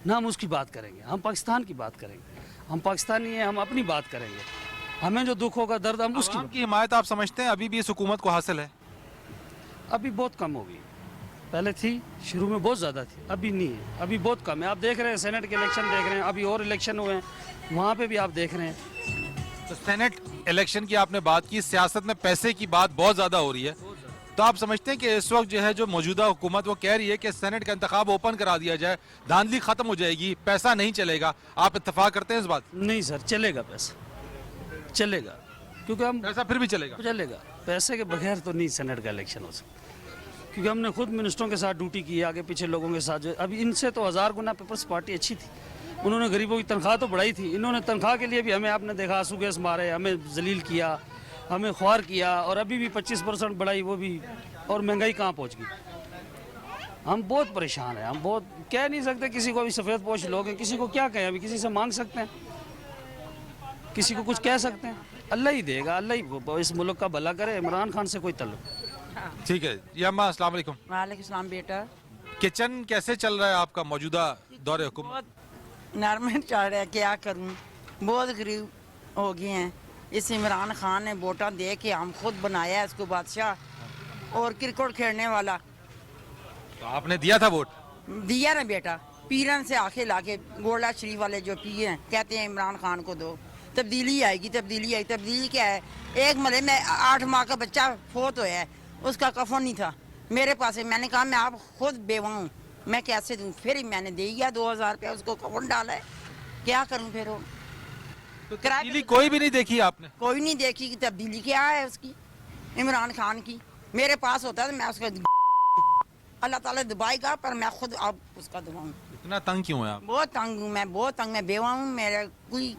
Speaker 12: ना, हम उसकी बात करेंगे। हम पाकिस्तान की बात करेंगे, हम पाकिस्तानी हैं, हम अपनी बात करेंगे। हमें जो दुख होगा, दर्द, हम उसकी
Speaker 1: की हिमायत आप समझते हैं अभी भी इस हुकूमत को हासिल है?
Speaker 12: अभी बहुत कम होगी, पहले थी, शुरू में बहुत ज़्यादा थी, अभी नहीं है, अभी बहुत कम है। आप देख रहे हैं सेनेट के इलेक्शन देख रहे हैं, अभी और इलेक्शन हुए हैं, वहाँ पे भी आप देख रहे हैं।
Speaker 1: तो सेनेट इलेक्शन की आपने बात की, सियासत में पैसे की बात बहुत ज़्यादा हो रही है, तो आप समझते हैं कि इस वक्त जो है जो मौजूदा हुकूमत वो कह रही है कि सेनेट का इंतखाब ओपन करा दिया जाए, धांधली खत्म हो जाएगी, पैसा नहीं चलेगा, आप इत्तेफाक करते हैं इस बात?
Speaker 12: नहीं सर, चलेगा पैसा, चलेगा, क्योंकि हम
Speaker 1: पैसा फिर भी चलेगा?
Speaker 12: पैसे के बगैर तो नहीं सेनेट का इलेक्शन हो सकता, क्योंकि हमने खुद मिनिस्टरों के साथ ड्यूटी की, आगे पीछे लोगों के साथ। अभी इनसे तो 1000 गुना पीपल्स पार्टी अच्छी थी, उन्होंने गरीबों की तनख्वाह तो बढ़ाई थी। इन्होंने तनख्वाह के लिए भी हमें, आपने देखा, आंसू गैस मारे, हमें जलील किया, हमें ख्वार किया, और अभी भी 25% बढ़ाई, वो भी, और महंगाई कहाँ पहुँच गई। हम बहुत परेशान हैं, हम बहुत कह नहीं सकते किसी को। अभी सफ़ेद पोश लोग हैं, किसी को क्या कहें, अभी किसी से मांग सकते हैं, किसी को कुछ कह सकते हैं? अल्लाह ही देगा, अल्लाह ही इस मुल्क का भला करे। इमरान खान से कोई तल्लुक
Speaker 1: ठीक है जी अम्मा, अस्सलाम वालेकुम।
Speaker 13: वालेकुम सलाम बेटा।
Speaker 1: किचन कैसे चल रहा है आपका मौजूदा दौरे हुकूमत?
Speaker 13: नॉर्मल चल रहा है, क्या करूं, बहुत गरीब हो गए हैं। इस इमरान खान ने वोटा दे के हम खुद बनाया है इसको बादशाह और क्रिकेट खेलने वाला।
Speaker 1: तो आपने दिया था वोट?
Speaker 13: दिया ना बेटा, पीरन से आके लाके गोला शरीफ वाले जो पिए हैं कहते हैं इमरान खान को दो, तब्दीली आएगी, तब्दीली आई। तब्दीली क्या है, एक महीने में 8 माह का बच्चा फोत होया है, उसका कफन नहीं था मेरे पास है। मैंने कहा मैं आप खुद बेवा हूँ, मैं कैसे दूँ? फिर मैंने दे दिया 2000 रुपया, उसको कफन डाला है, क्या करूँ फिर? वो
Speaker 1: तो तब्दीली कोई भी नहीं देखी आपने?
Speaker 13: कोई नहीं देखी कि तब्दीली क्या है उसकी, इमरान खान की। मेरे पास होता है मैं उसका अल्लाह ताला दबाएगा, पर मैं खुद अब उसका दबाऊँ।
Speaker 1: इतना तंग क्यों है आप?
Speaker 13: बहुत तंग हूँ मैं, बहुत तंग। मैं बेवा हूँ, मेरा कोई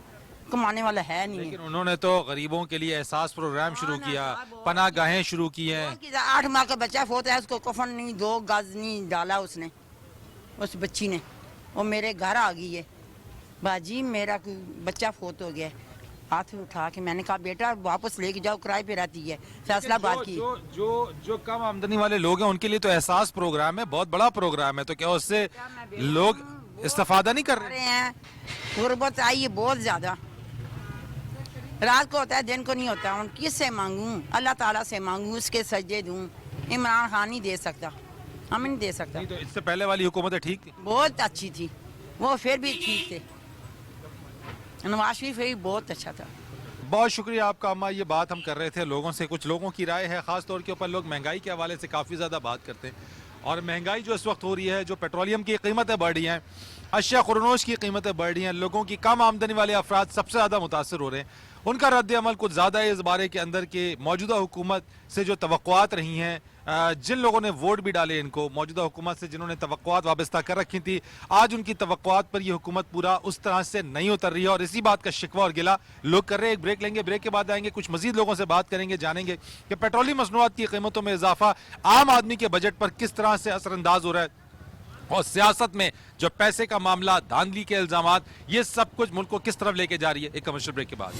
Speaker 13: कमाने वाला है नहीं।
Speaker 1: लेकिन उन्होंने तो गरीबों के लिए एहसास प्रोग्राम शुरू किया, पनाह गाहें शुरू की हैं।
Speaker 13: 8 माह का बच्चा फोत है, उसको कफन नहीं, 2 गज नहीं डाला उसने, उस बच्ची ने। वो मेरे घर आ गई है, बाजी मेरा कोई बच्चा फोत हो गया। हाथ उठा के मैंने कहा बेटा वापस लेके जाओ, किराए पे रहती है फैसलाबाद की।
Speaker 1: जो कम आमदनी वाले लोग हैं उनके लिए तो एहसास प्रोग्राम है, बहुत बड़ा प्रोग्राम है, तो क्या उससे लोग इस्तेफादा नहीं कर रहे
Speaker 13: हैं? गुर्बत आई है बहुत ज्यादा, रात को होता है दिन को नहीं होता। उन किससे मांगूं? अल्लाह ताला से मांगूं, उसके सजदे दूं। इमरान खान नहीं दे सकता, हम नहीं दे सकता।
Speaker 1: नहीं तो इससे पहले वाली हुकूमतें ठीक थी?
Speaker 13: बहुत अच्छी थी, वो फिर भी ठीक थे। नवाज शरीफ भी बहुत अच्छा था।
Speaker 1: बहुत शुक्रिया आपका अम्मा। ये बात हम कर रहे थे लोगों से, कुछ लोगों की राय है, खास तौर के ऊपर लोग महंगाई के हवाले से काफ़ी ज़्यादा बात करते हैं। और महंगाई जो इस वक्त हो रही है, जो पेट्रोलियम की कीमतें बढ़ रही हैं, अशिया खुरनोश की कीमतें बढ़ रही हैं, लोगों की कम आमदनी वाले अफराद सबसे ज़्यादा मुतासर हो रहे हैं। उनका रद्द अमल कुछ ज़्यादा है इस बारे के अंदर कि मौजूदा हुकूमत से जो तवक्कुआत रही हैं, जिन लोगों ने वोट भी डाले इनको, मौजूदा हुकूमत से जिन्होंने तवक्कुआत वाबस्ता कर रखी थी, आज उनकी तवक्कुआत पर यह हुकूमत पूरा उस तरह से नहीं उतर रही है और इसी बात का शिकवा और गिला लोग कर रहे हैं। एक ब्रेक लेंगे, ब्रेक के बाद आएंगे, कुछ मजीद लोगों से बात करेंगे, जानेंगे कि पेट्रोलियम मसनूआत की कीमतों में इजाफा आम आदमी के बजट पर किस तरह से असरअंदाज हो रहा है और सियासत में जो पैसे का मामला, धांधली के इल्जामात, ये सब कुछ मुल्क को किस तरफ लेके जा रही है। एक कमर्शियल ब्रेक के बाद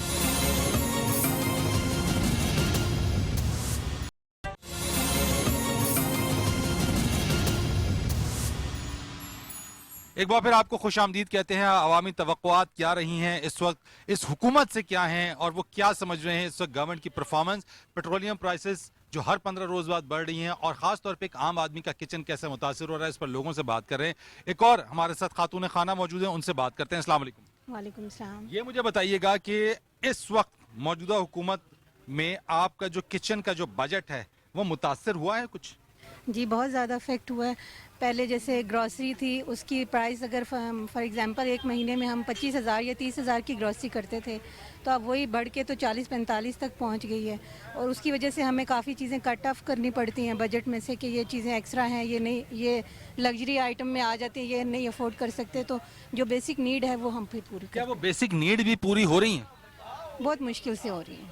Speaker 1: एक बार फिर आपको खुश आमदीद कहते हैं। अवामी तवक्कुआत क्या रही हैं इस वक्त, इस हुकूमत से क्या हैं और वो क्या समझ रहे हैं इस वक्त गवर्नमेंट की परफॉर्मेंस, पेट्रोलियम प्राइसेस जो हर 15 रोज बाद बढ़ रही हैं और खास तौर पे एक आम आदमी का किचन कैसे मुतासिर हो रहा है, इस पर लोगों से बात कर रहे हैं। एक और हमारे साथ खातून खाना मौजूद है, उनसे बात करते हैं। अस्सलाम वालेकुम।
Speaker 14: वालेकुम सलाम।
Speaker 1: ये मुझे बताइएगा कि इस वक्त मौजूदा हुकूमत में आपका जो किचन का जो बजट है वो मुतासिर हुआ है कुछ?
Speaker 14: जी बहुत ज़्यादा इफेक्ट हुआ है। पहले जैसे ग्रॉसरी थी, उसकी प्राइस अगर फॉर एग्जांपल एक महीने में हम 25,000 या 30,000 की ग्रॉसरी करते थे, तो अब वही बढ़ के तो 40-45 तक पहुंच गई है। और उसकी वजह से हमें काफ़ी चीज़ें कट ऑफ करनी पड़ती हैं बजट में से कि ये चीज़ें एक्स्ट्रा हैं, ये नहीं, ये लग्जरी आइटम में आ जाती है, ये नहीं अफोर्ड कर सकते। तो जो बेसिक नीड है वो हम फिर पूरी
Speaker 1: क्या वो बेसिक नीड भी पूरी हो रही हैं?
Speaker 14: बहुत मुश्किल से हो रही हैं,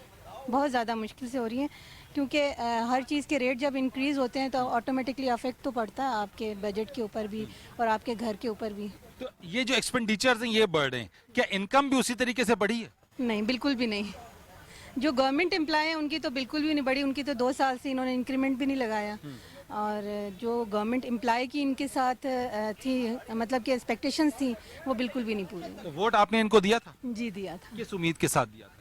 Speaker 14: बहुत ज़्यादा मुश्किल से हो रही हैं, क्योंकि हर चीज़ के रेट जब इंक्रीज़ होते हैं तो ऑटोमेटिकली अफेक्ट तो पड़ता है आपके बजट के ऊपर भी और आपके घर के ऊपर भी।
Speaker 1: तो ये जो एक्सपेंडिचर्स हैं ये बढ़ रहे हैं, क्या इनकम भी उसी तरीके से बढ़ी है?
Speaker 14: नहीं, बिल्कुल भी नहीं। जो गवर्नमेंट एम्प्लॉय हैं उनकी तो बिल्कुल भी नहीं बढ़ी, उनकी तो 2 साल से इन्होंने इंक्रीमेंट भी नहीं लगाया। और जो गवर्नमेंट एम्प्लॉय की इनके साथ थी, मतलब कि एक्सपेक्टेशंस थी, वो बिल्कुल भी नहीं पूरी।
Speaker 1: तो वोट आपने इनको दिया था?
Speaker 14: जी दिया था।
Speaker 1: किस उम्मीद के साथ दिया था?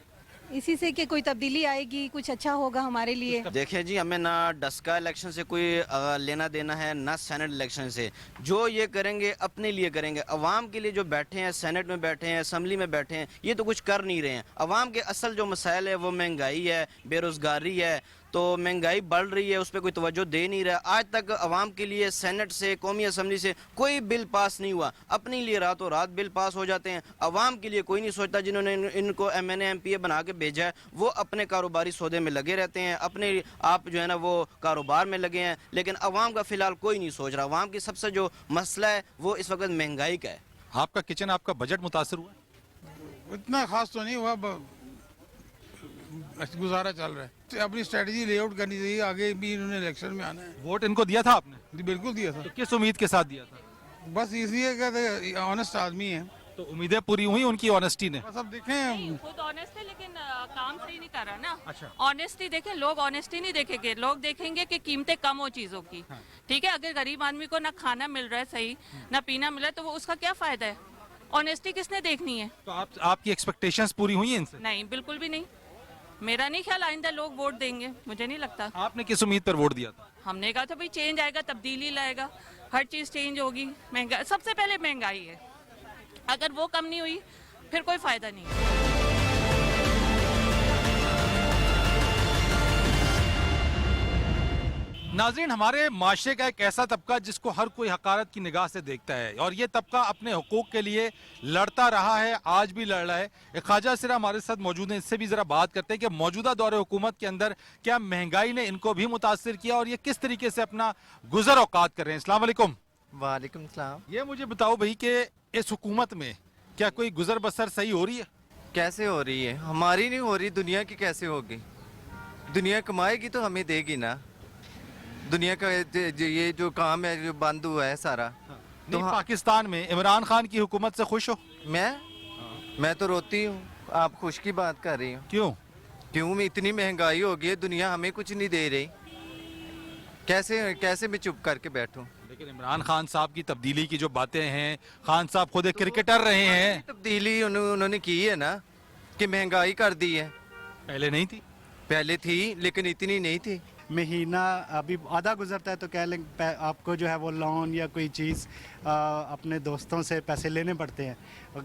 Speaker 14: इसी से कि कोई तब्दीली आएगी, कुछ अच्छा होगा हमारे लिए।
Speaker 15: देखिए जी, हमें ना डस्का इलेक्शन से कोई लेना देना है, ना सेनेट इलेक्शन से। जो ये करेंगे अपने लिए करेंगे, अवाम के लिए जो बैठे हैं, सेनेट में बैठे हैं, असम्बली में बैठे हैं, ये तो कुछ कर नहीं रहे हैं। अवाम के असल जो मसाइल है वो महंगाई है, बेरोज़गारी है। तो महंगाई बढ़ रही है, उस पर कोई तवज्जो दे नहीं रहा। आज तक अवाम के लिए सेनेट से, कौमी असम्बली से कोई बिल पास नहीं हुआ। अपने लिए रातों रात बिल पास हो जाते हैं, अवाम के लिए कोई नहीं सोचता। जिन्होंने इनको MNA MPA बना के भेजा है वो अपने कारोबारी सौदे में लगे रहते हैं, अपने आप जो है ना वो कारोबार में लगे हैं, लेकिन अवाम का फ़िलहाल कोई नहीं सोच रहा। अवाम की सबसे जो मसला है वो इस वक्त महंगाई का है।
Speaker 1: आपका किचन, आपका बजट मुतासर हुआ?
Speaker 16: इतना खास तो नहीं हुआ, गुजारा चल रहा है। तो अपनी स्ट्रेटजी लेआउट करनी चाहिए, आगे भी इन्होंने इलेक्शन में आना है।
Speaker 1: वोट इनको दिया था आपने?
Speaker 16: बिल्कुल दिया था।
Speaker 1: तो किस उम्मीद के साथ दिया था?
Speaker 16: बस इसलिए कि ऑनेस्ट आदमी है।
Speaker 1: तो उम्मीदें पूरी हुई उनकी ऑनेस्टी ने?
Speaker 16: बस अब देखें,
Speaker 17: खुद ऑनेस्ट है लेकिन काम सही नहीं कर रहा ना।
Speaker 1: अच्छा।
Speaker 17: ऑनेस्टी देखें, लोग ऑनेस्टी नहीं देखेंगे, लोग देखेंगे कि कीमतें कम हो चीजों की। ठीक है, अगर गरीब आदमी को ना खाना मिल रहा है सही, ना पीना मिल रहा है, तो वो उसका क्या फायदा है? ऑनेस्टी किसने देखनी है?
Speaker 1: तो आपकी एक्सपेक्टेशंस पूरी हुई हैं इनसे?
Speaker 17: नहीं, बिल्कुल भी नहीं। मेरा नहीं ख्याल आइंदा लोग वोट देंगे, मुझे नहीं लगता।
Speaker 1: आपने किस उम्मीद पर वोट दिया था?
Speaker 17: हमने कहा था भाई चेंज आएगा, तब्दीली लाएगा, हर चीज चेंज होगी। महंगाई, सबसे पहले महंगाई है, अगर वो कम नहीं हुई फिर कोई फायदा नहीं है।
Speaker 1: नाज़रीन, हमारे माशरे का एक ऐसा तबका जिसको हर कोई हकारत की निगाह से देखता है और ये तबका अपने हुकूक के लिए लड़ता रहा है, आज भी लड़ रहा है। एक ख्वाजा सिरा हमारे साथ मौजूद हैं, इससे भी ज़रा बात करते हैं कि मौजूदा दौर हुकूमत के अंदर क्या महंगाई ने इनको भी मुतासिर किया और ये किस तरीके से अपना गुज़र औकात कर रहे हैं। अस्सलाम वालेकुम।
Speaker 18: वालेकुम सलाम।
Speaker 1: ये मुझे बताओ भाई कि इस हुकूमत में क्या कोई गुज़र बसर सही हो रही है?
Speaker 18: कैसे हो रही है? हमारी नहीं हो रही, दुनिया की कैसे होगी? दुनिया कमाएगी तो हमें देगी ना। दुनिया का ये जो काम है जो बंद हुआ है सारा।
Speaker 1: तो पाकिस्तान में इमरान खान की हुकूमत से खुश हो?
Speaker 18: मैं तो रोती हूँ। आप खुश की बात कर रही हो?
Speaker 1: क्यों?
Speaker 18: इतनी महंगाई हो गई है, दुनिया हमें कुछ नहीं दे रही। कैसे मैं चुप करके बैठूं?
Speaker 1: लेकिन इमरान खान साहब की तब्दीली की जो बातें हैं, खान साहब खुद एक क्रिकेटर रहे हैं।
Speaker 18: तब्दीली उन्होंने की है ना, कि महंगाई कर दी है।
Speaker 1: पहले नहीं थी?
Speaker 18: पहले थी लेकिन इतनी नहीं थी।
Speaker 19: महीना अभी आधा गुजरता है तो कह लें आपको जो है वो लोन या कोई चीज़ अपने दोस्तों से पैसे लेने पड़ते हैं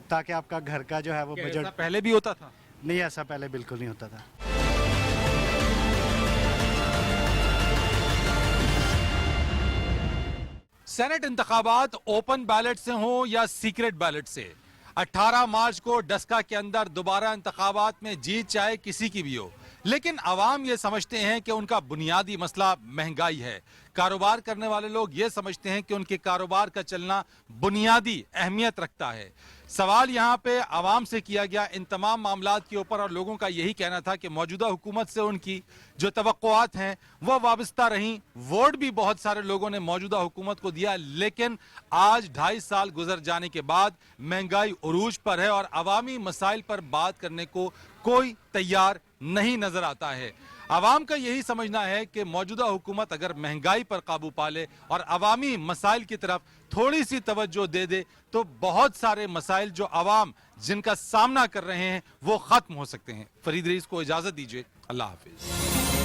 Speaker 19: ताकि आपका घर का जो है वो बजट।
Speaker 1: पहले भी होता था?
Speaker 19: नहीं, ऐसा पहले बिल्कुल नहीं होता था।
Speaker 1: सेनेट इंतखाबात ओपन बैलेट से हों या सीक्रेट बैलेट से, 18 मार्च को डस्का के अंदर दोबारा इंतखाबात में जीत चाहे किसी की भी हो, लेकिन अवाम ये समझते हैं कि उनका बुनियादी मसला महंगाई है। कारोबार करने वाले लोग ये समझते हैं कि उनके कारोबार का चलना बुनियादी अहमियत रखता है। सवाल यहाँ पे अवाम से किया गया इन तमाम मामलात के ऊपर और लोगों का यही कहना था कि मौजूदा हुकूमत से उनकी जो तवक्कुआत हैं वह वाबस्ता रहीं। वोट भी बहुत सारे लोगों ने मौजूदा हुकूमत को दिया, लेकिन आज 2.5 साल गुजर जाने के बाद महंगाई उरूज पर है और अवामी मसाइल पर बात करने को कोई तैयार नहीं नजर आता है। अवाम का यही समझना है कि मौजूदा हुकूमत अगर महंगाई पर काबू पा ले और अवामी मसाइल की तरफ थोड़ी सी तवज्जो दे दे तो बहुत सारे मसाइल जो अवाम जिनका सामना कर रहे हैं वो खत्म हो सकते हैं। फरीद रईस को इजाजत दीजिए, अल्लाह हाफिज।